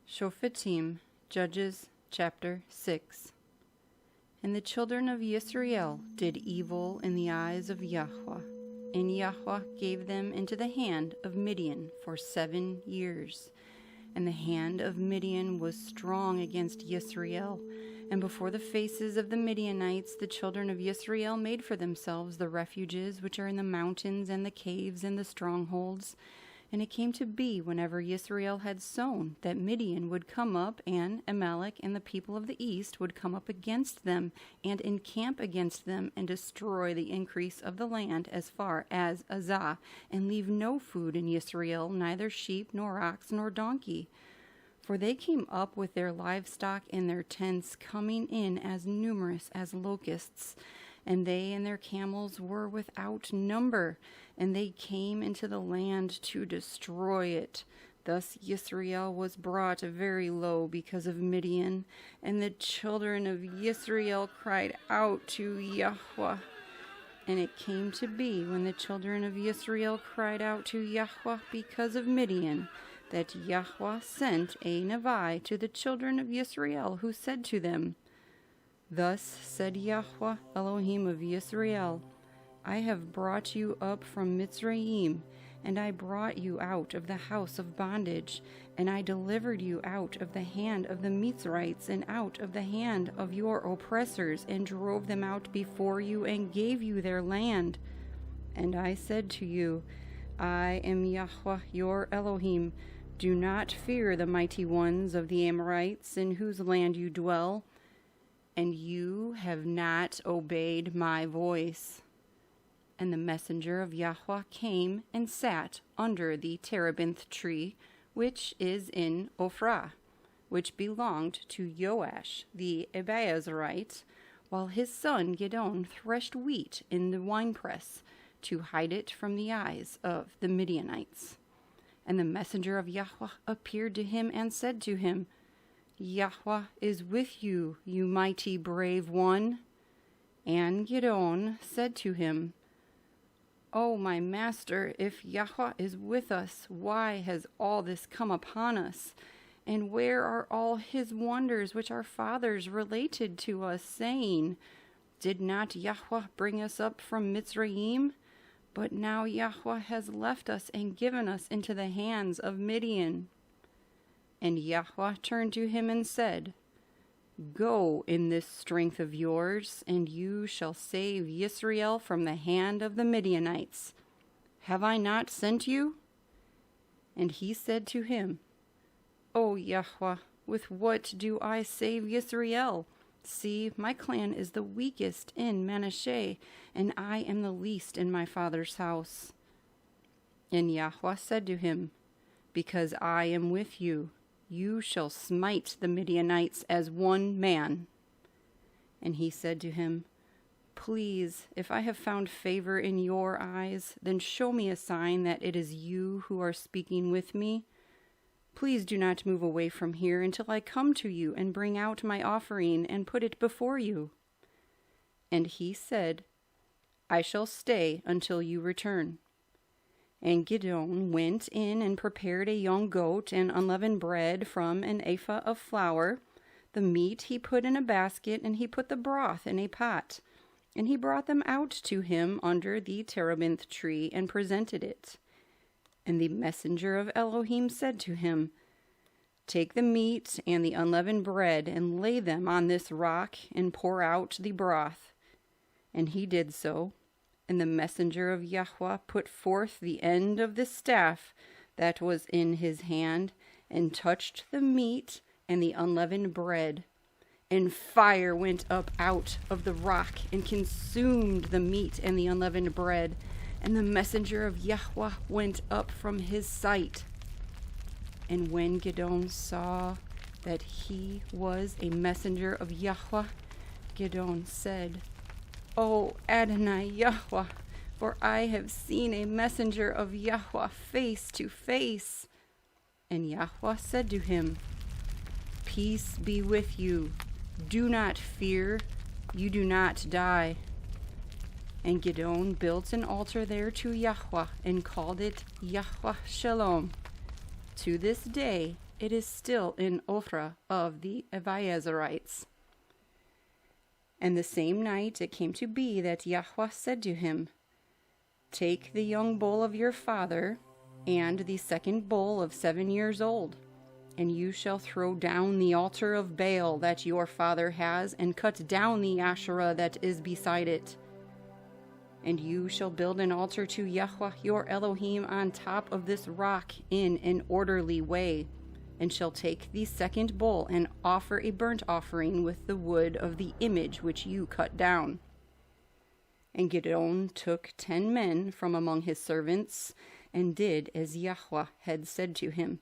Shophetim, Judges, chapter 6. And the children of Yisrael did evil in the eyes of Yahuah, and Yahuah gave them into the hand of Midian for 7 years. And the hand of Midian was strong against Yisrael, and before the faces of the Midyanites the children of Yisrael made for themselves the refuges which are in the mountains and the caves and the strongholds. And it came to be, whenever Yisrael had sown, that Midian would come up, and Amalek and the people of the east would come up against them, and encamp against them, and destroy the increase of the land as far as Azah, and leave no food in Yisrael, neither sheep, nor ox, nor donkey. For they came up with their livestock in their tents, coming in as numerous as locusts. And they and their camels were without number, and they came into the land to destroy it. Thus Yisrael was brought very low because of Midian, and the children of Yisrael cried out to Yahuah. And it came to be, when the children of Yisrael cried out to Yahuah because of Midian, that Yahuah sent a Nevi to the children of Yisrael, who said to them, Thus said Yahweh, Elohim of Yisrael, I have brought you up from Mitzrayim, and I brought you out of the house of bondage, and I delivered you out of the hand of the Mitzrites, and out of the hand of your oppressors, and drove them out before you, and gave you their land. And I said to you, I am Yahweh your Elohim. Do not fear the mighty ones of the Amorites, in whose land you dwell. And you have not obeyed my voice. And the messenger of Yahuah came and sat under the terebinth tree, which is in Ophrah, which belonged to Joash the Abiezrite, while his son Gid'on threshed wheat in the winepress, to hide it from the eyes of the Midyanites. And the messenger of Yahuah appeared to him and said to him, Yahuah is with you, you mighty brave one. And Gid'on said to him, O my master, if Yahuah is with us, why has all this come upon us? And where are all his wonders which our fathers related to us, saying, Did not Yahuah bring us up from Mitzrayim? But now Yahuah has left us and given us into the hands of Midian. And Yahuah turned to him and said, Go in this strength of yours, and you shall save Yisrael from the hand of the Midyanites. Have I not sent you? And he said to him, O Yahuah, with what do I save Yisrael? See, my clan is the weakest in Manasseh, and I am the least in my father's house. And Yahuah said to him, Because I am with you, you shall smite the Midyanites as one man. And he said to him, Please, if I have found favor in your eyes, then show me a sign that it is you who are speaking with me. Please do not move away from here until I come to you and bring out my offering and put it before you. And he said, I shall stay until you return. And Gid'on went in and prepared a young goat and unleavened bread from an ephah of flour. The meat he put in a basket, and he put the broth in a pot. And he brought them out to him under the terebinth tree and presented it. And the messenger of Elohim said to him, Take the meat and the unleavened bread, and lay them on this rock, and pour out the broth. And he did so. And the messenger of Yahuah put forth the end of the staff that was in his hand, and touched the meat and the unleavened bread. And fire went up out of the rock, and consumed the meat and the unleavened bread. And the messenger of Yahuah went up from his sight. And when Gid'on saw that he was a messenger of Yahuah, Gid'on said, O Adonai Yahuah, for I have seen a messenger of Yahuah face to face. And Yahuah said to him, Peace be with you. Do not fear. You do not die. And Gid'on built an altar there to Yahuah, and called it Yahuah Shalom. To this day it is still in Ophrah of the Abiezerites. And the same night it came to be that Yahuah said to him, Take the young bull of your father, and the second bull of 7 years old, and you shall throw down the altar of Baal that your father has, and cut down the Asherah that is beside it. And you shall build an altar to Yahuah your Elohim on top of this rock in an orderly way, and shall take the second bull and offer a burnt offering with the wood of the image which you cut down. And Gid'on took 10 men from among his servants, and did as Yahuah had said to him.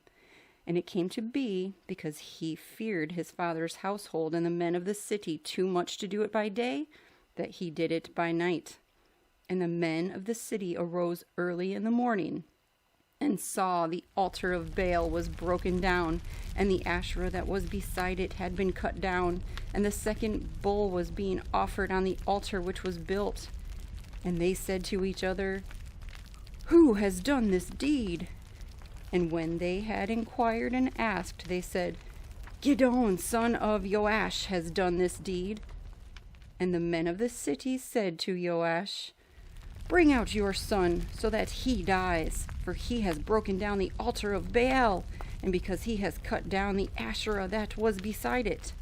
And it came to be, because he feared his father's household and the men of the city too much to do it by day, that he did it by night. And the men of the city arose early in the morning, and saw the altar of Baal was broken down, and the Asherah that was beside it had been cut down, and the second bull was being offered on the altar which was built. And they said to each other, Who has done this deed? And when they had inquired and asked, they said, Gid'on, son of Joash, has done this deed. And the men of the city said to Joash, Bring out your son, so that he dies, for he has broken down the altar of Baal, and because he has cut down the Asherah that was beside it.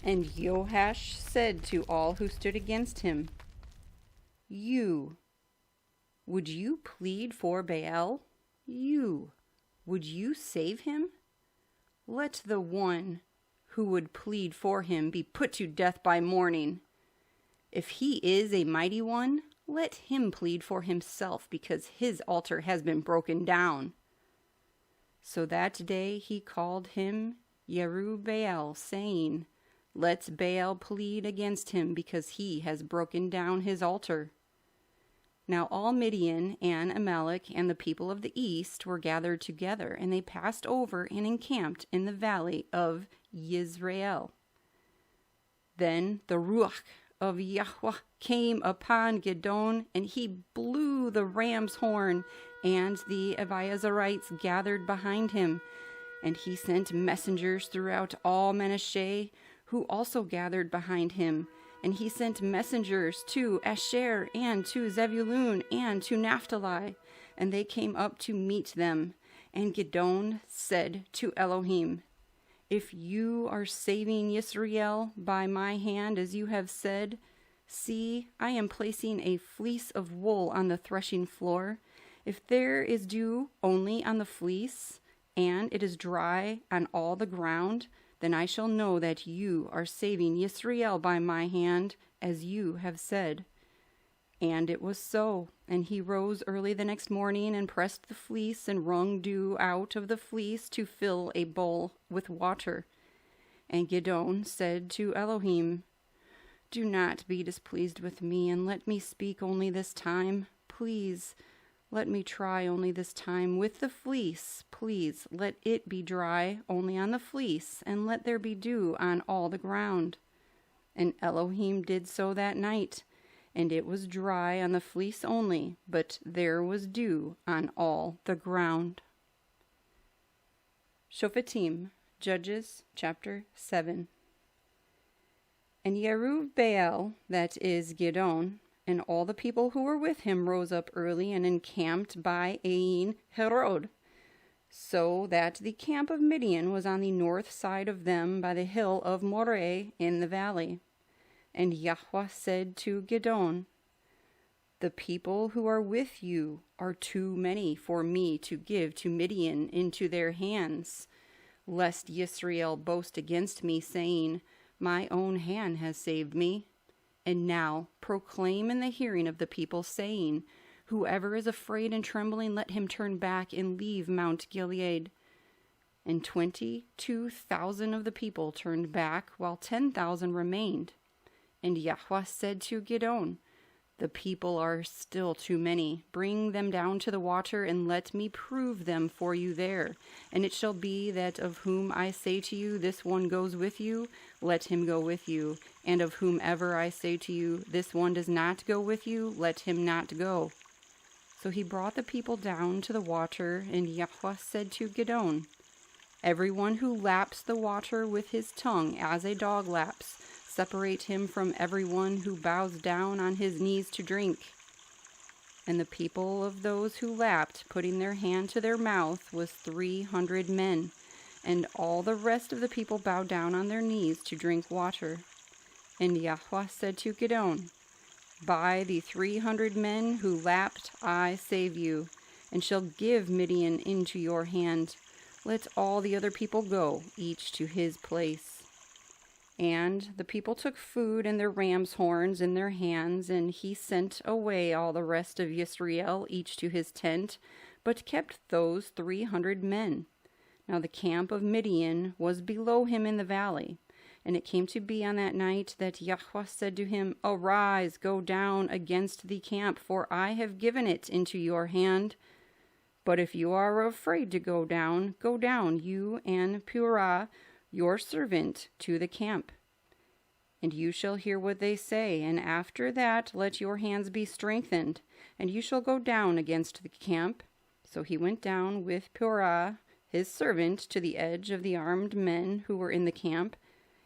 And Joash said to all who stood against him, Would you plead for Baal? Would you save him? Let the one who would plead for him be put to death by morning. If he is a mighty one, let him plead for himself, because his altar has been broken down. So that day he called him Yerubbaal, saying, Let Baal plead against him, because he has broken down his altar. Now all Midian and Amalek and the people of the east were gathered together, and they passed over and encamped in the valley of Yisrael. Then the Ruah of Yahuah came upon Gid'on, and he blew the ram's horn, and the Abiezerites gathered behind him. And he sent messengers throughout all Manasseh, who also gathered behind him. And he sent messengers to Asher and to Zebulun and to Naphtali, and they came up to meet them. And Gid'on said to Elohim, If you are saving Yisrael by my hand, as you have said, see, I am placing a fleece of wool on the threshing floor. If there is dew only on the fleece, and it is dry on all the ground, then I shall know that you are saving Yisrael by my hand, as you have said. And it was so. And he rose early the next morning, and pressed the fleece, and wrung dew out of the fleece to fill a bowl with water. And Gid'on said to Elohim, Do not be displeased with me, and let me speak only this time. Please, let me try only this time with the fleece. Please, let it be dry only on the fleece, and let there be dew on all the ground. And Elohim did so that night, and it was dry on the fleece only, but there was dew on all the ground. Shophetim, Judges, chapter 7. And Yerubbaal, that is Gid'on, and all the people who were with him rose up early and encamped by Ein Herod, so that the camp of Midian was on the north side of them by the hill of Moreh in the valley. And Yahuah said to Gid'on, The people who are with you are too many for me to give to Midian into their hands, lest Yisrael boast against me, saying, My own hand has saved me. And now proclaim in the hearing of the people, saying, Whoever is afraid and trembling, let him turn back and leave Mount Gilead. And 22,000 of the people turned back, while 10,000 remained. And Yahuah said to Gid'on, The people are still too many. Bring them down to the water, and let me prove them for you there. And it shall be that of whom I say to you, This one goes with you, let him go with you. And of whomever I say to you, This one does not go with you, let him not go. So he brought the people down to the water, and Yahuah said to Gid'on, Everyone who laps the water with his tongue as a dog laps, separate him from everyone who bows down on his knees to drink. And the people of those who lapped, putting their hand to their mouth, was 300 men, and all the rest of the people bowed down on their knees to drink water. And Yahuah said to Gid'on, By the 300 men who lapped I save you, and shall give Midian into your hand. Let all the other people go, each to his place. And the people took food and their ram's horns in their hands, and he sent away all the rest of Yisrael, each to his tent, but kept those 300 men. Now the camp of Midian was below him in the valley. And it came to be on that night that Yahuah said to him, Arise, go down against the camp, for I have given it into your hand. But if you are afraid to go down, you and Purah, your servant, to the camp. And you shall hear what they say, and after that let your hands be strengthened, and you shall go down against the camp. So he went down with Purah, his servant, to the edge of the armed men who were in the camp.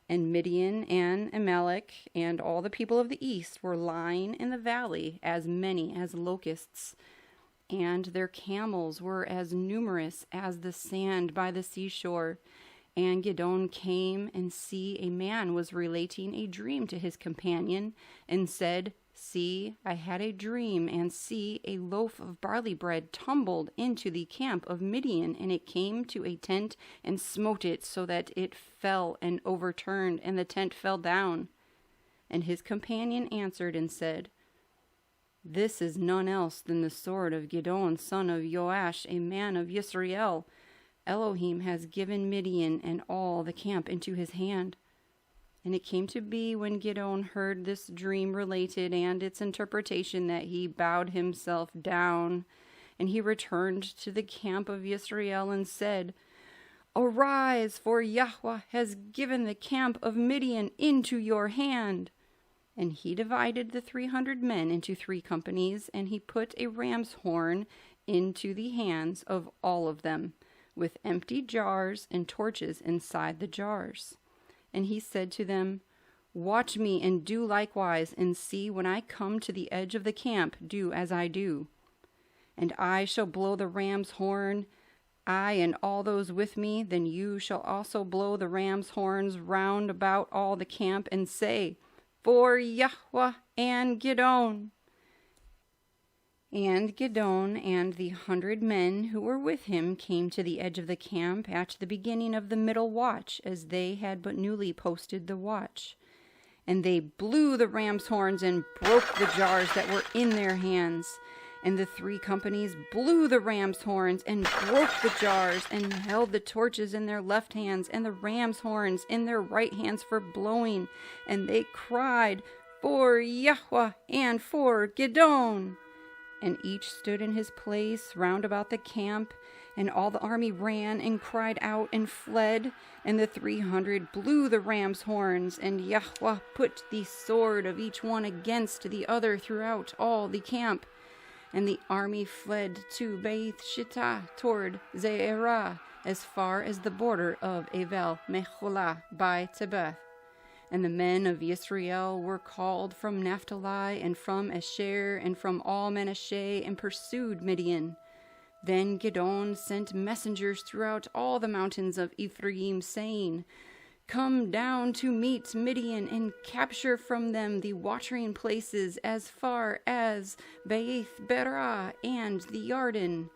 And Midian and Amalek and all the people of the east were lying in the valley, as many as locusts. And their camels were as numerous as the sand by the seashore. And Gid'on came, and see, a man was relating a dream to his companion, and said, See, I had a dream, and see, a loaf of barley bread tumbled into the camp of Midian, and it came to a tent and smote it, so that it fell and overturned, and the tent fell down. And his companion answered and said, This is none else than the sword of Gid'on, son of Joash, a man of Yisrael. Elohim has given Midian and all the camp into his hand. And it came to be when Gid'on heard this dream related and its interpretation that he bowed himself down, and he returned to the camp of Yisrael and said, Arise, for Yahuah has given the camp of Midian into your hand. And he divided the 300 men into 3 companies, and he put a ram's horn into the hands of all of them, with empty jars and torches inside the jars. And he said to them, Watch me and do likewise, and see, when I come to the edge of the camp, do as I do. And I shall blow the ram's horn, I and all those with me. Then you shall also blow the ram's horns round about all the camp, and say, For Yahuah and Gid'on. And Gid'on and the 100 men who were with him came to the edge of the camp at the beginning of the middle watch, as they had but newly posted the watch. And they blew the ram's horns and broke the jars that were in their hands. And the 3 companies blew the ram's horns and broke the jars, and held the torches in their left hands and the ram's horns in their right hands for blowing. And they cried, For Yahuah and for Gid'on. And each stood in his place round about the camp, and all the army ran and cried out and fled. And the 300 blew the ram's horns, and Yahuah put the sword of each one against the other throughout all the camp. And the army fled to Beit Shittah toward Ze'erah, as far as the border of Avel Mecholah by Tebeth. And the men of Yisrael were called from Naphtali and from Asher and from all Manasseh, and pursued Midian. Then Gid'on sent messengers throughout all the mountains of Ephraim, saying, Come down to meet Midian, and capture from them the watering places as far as Beith Berah and the Yarden.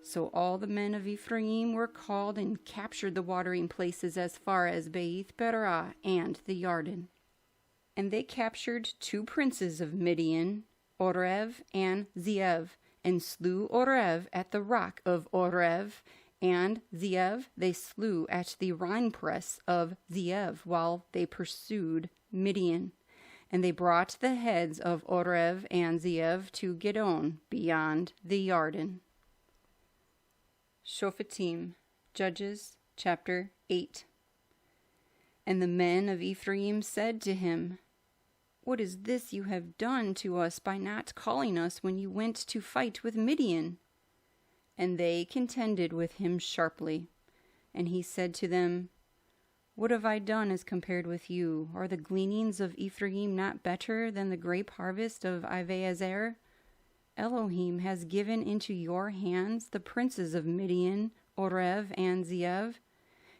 So all the men of Ephraim were called and captured the watering places as far as Beith Berah and the Yarden. And they captured 2 princes of Midian, Orev and Zeev, and slew Orev at the rock of Orev, and Zeev they slew at the winepress of Zeev, while they pursued Midian. And they brought the heads of Orev and Zeev to Gid'on beyond the Yarden. Shophetim, Judges, chapter 8. And the men of Ephraim said to him, What is this you have done to us by not calling us when you went to fight with Midian? And they contended with him sharply. And he said to them, "What have I done as compared with you? Are the gleanings of Ephraim not better than the grape harvest of Aviezer? Elohim has given into your hands the princes of Midian, Orev, and Zeev.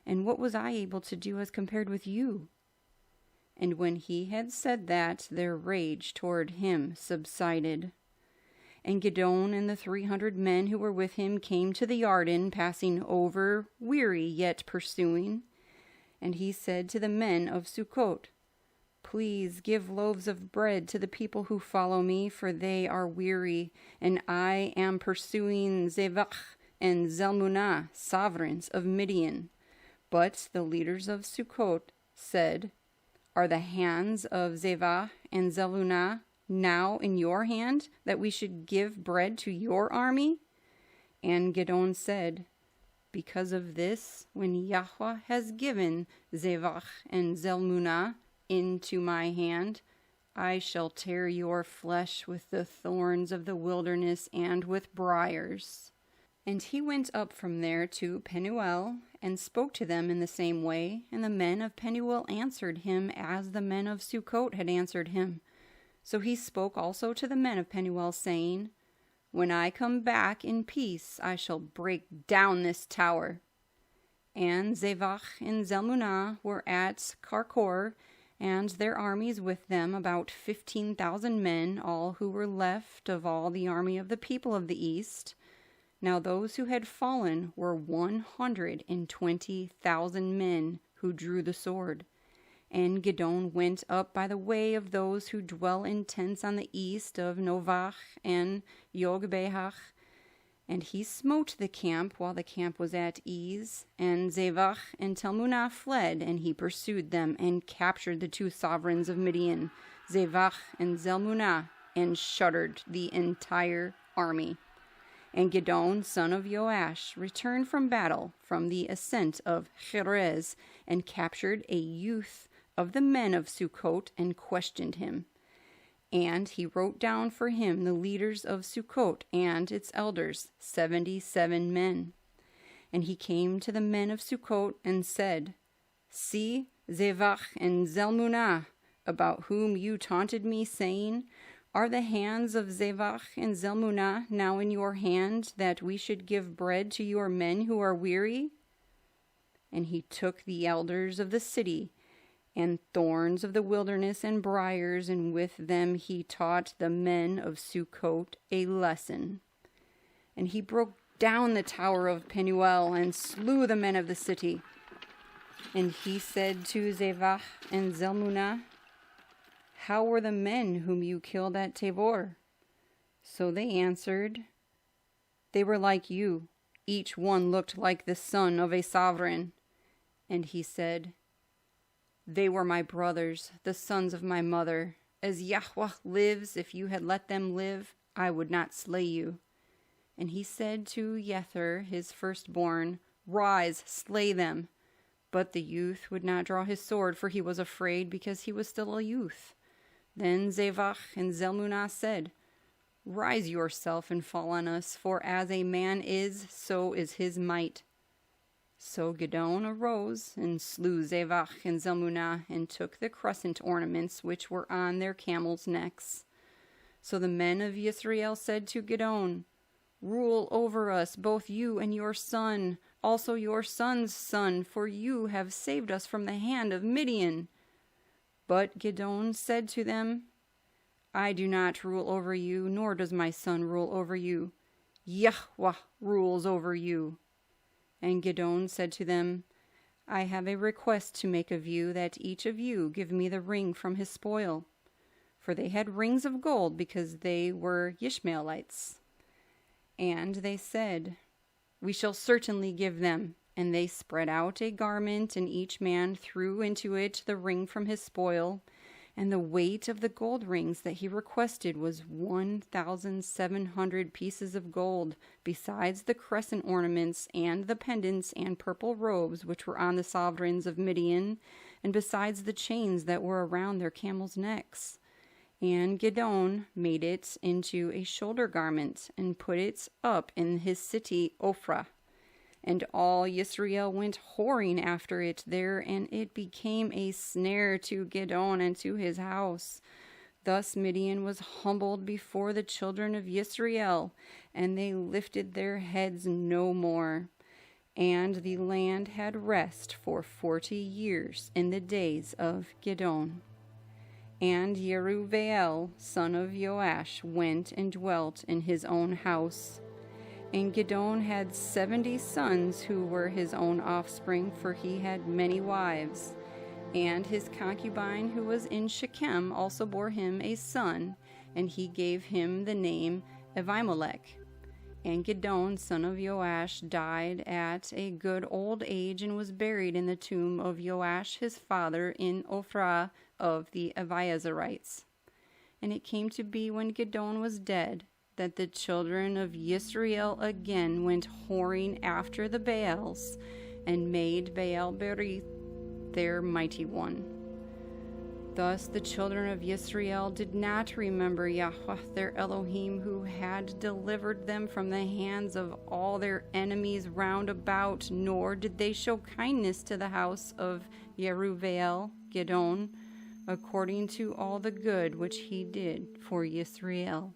And what was I able to do as compared with you?" And when he had said that, their rage toward him subsided. And Gid'on and the 300 men who were with him came to the Arden, passing over, weary yet pursuing. And he said to the men of Sukkot, "Please give loaves of bread to the people who follow me, for they are weary, and I am pursuing Zevach and Zalmunna, sovereigns of Midian." But the leaders of Sukkot said, "Are the hands of Zevach and Zalmunna now in your hand, that we should give bread to your army?" And Gid'on said, "Because of this, when Yahuah has given Zevach and Zalmunna into my hand, I shall tear your flesh with the thorns of the wilderness and with briars." And he went up from there to Penuel, and spoke to them in the same way. And the men of Penuel answered him as the men of Sukkot had answered him. So he spoke also to the men of Penuel, saying, "When I come back in peace, I shall break down this tower." And Zevach and Zalmunna were at Karkor, and their armies with them, about 15,000 men, all who were left of all the army of the people of the east. Now those who had fallen were 120,000 men who drew the sword. And Gid'on went up by the way of those who dwell in tents on the east of Novach and Yogbehach. And he smote the camp while the camp was at ease. And Zevach and Zalmunna fled, and he pursued them, and captured the 2 sovereigns of Midian, Zevach and Zalmunna, and shuttered the entire army. And Gid'on, son of Joash, returned from battle from the ascent of Cherez, and captured a youth of the men of Sukkot, and questioned him. And he wrote down for him the leaders of Sukkot and its elders, 77 men. And he came to the men of Sukkot and said, "See, Zevach and Zalmunna, about whom you taunted me, saying, Are the hands of Zevach and Zalmunna now in your hand, that we should give bread to your men who are weary?" And he took the elders of the city, and thorns of the wilderness and briars, and with them he taught the men of Sukkot a lesson. And he broke down the tower of Penuel, and slew the men of the city. And he said to Zevach and Zalmunna, "How were the men whom you killed at Tabor?" So they answered, "They were like you. Each one looked like the son of a sovereign." And he said, "They were my brothers, the sons of my mother. As Yahuah lives, if you had let them live, I would not slay you." And he said to Yether, his firstborn, "Rise, slay them." But the youth would not draw his sword, for he was afraid, because he was still a youth. Then Zevach and Zalmunna said, "Rise yourself and fall on us, for as a man is, so is his might." So Gid'on arose and slew Zevach and Zalmunna, and took the crescent ornaments which were on their camels' necks. So the men of Yisrael said to Gid'on, "Rule over us, both you and your son, also your son's son, for you have saved us from the hand of Midian." But Gid'on said to them, "I do not rule over you, nor does my son rule over you. Yahuah rules over you." And Gid'on said to them, "I have a request to make of you, that each of you give me the ring from his spoil." For they had rings of gold, because they were Ishmaelites. And they said, "We shall certainly give them." And they spread out a garment, and each man threw into it the ring from his spoil. And the weight of the gold rings that he requested was 1,700 pieces of gold, besides the crescent ornaments and the pendants and purple robes which were on the sovereigns of Midian, and besides the chains that were around their camels' necks. And Gid'on made it into a shoulder garment, and put it up in his city Ophrah. And all Yisrael went whoring after it there, and it became a snare to Gid'on and to his house. Thus Midian was humbled before the children of Yisrael, and they lifted their heads no more. And the land had rest for 40 years in the days of Gid'on. And Yerubbaal, son of Joash, went and dwelt in his own house. And Gid'on had 70 sons who were his own offspring, for he had many wives. And his concubine who was in Shechem also bore him a son, and he gave him the name Abimelech. And Gid'on, son of Joash, died at a good old age, and was buried in the tomb of Joash his father in Ophrah of the Abiezerites. And it came to be when Gid'on was dead, that the children of Yisrael again went whoring after the Baals, and made Baal-berith their mighty one. Thus the children of Yisrael did not remember Yahuah their Elohim, who had delivered them from the hands of all their enemies round about, nor did they show kindness to the house of Yerubbaal, Gid'on, according to all the good which he did for Yisrael.